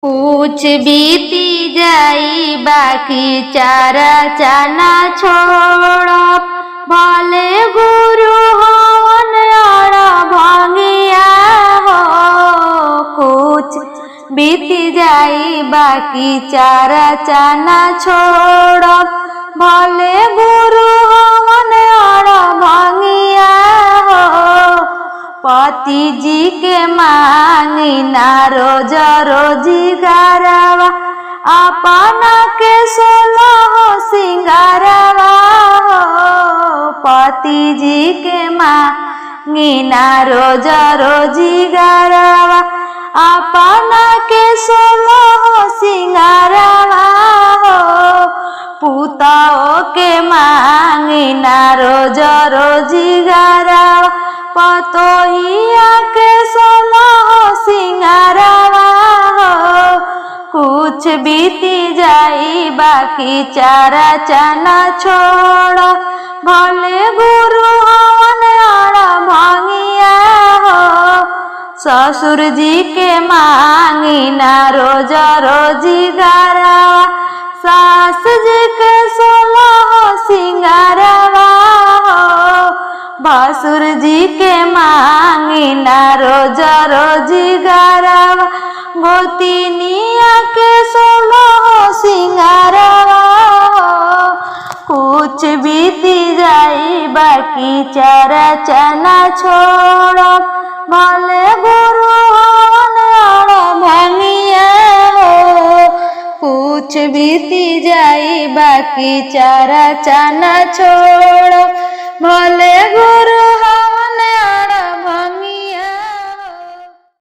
कुछ बीती जाई बाकी चारा चाना छोड़ भले गुरु हवन और भंगिया हो। कुछ बीती जाई बाकी चारा चाना छोड़ भले गुरु हवन और भंगिया हो। पति जी के मांगी ना रोज रोजगारवा अपना के सोलह सिंगारवा हो। पति जी के मांगी ना रोज रोजगारवा अपना के सोलह सिंगारवा हो। पुताओ के मांगी ना रोज रोजगारवा पतोहिया के सोलह सिंगारवा हो। कुछ बीती जाई बाकी चारा चाना छोड़ भले गुरु हवन और भंगिया हो। ससुर जी के मांगी ना रोज रोजगारवा सास जी के सोलह सिंगारवा हो। भसुर जी के मांगी ना रोज रोजगारवा गोतिनिया के सोलह सिंगारवा हो। कुछ बीती जाई बाकी चारा चाना छोड़ भले गुरु हवन और भंगिया हो। कुछ बीती जाई बाकी चारा चाना छोड़ भले गुरु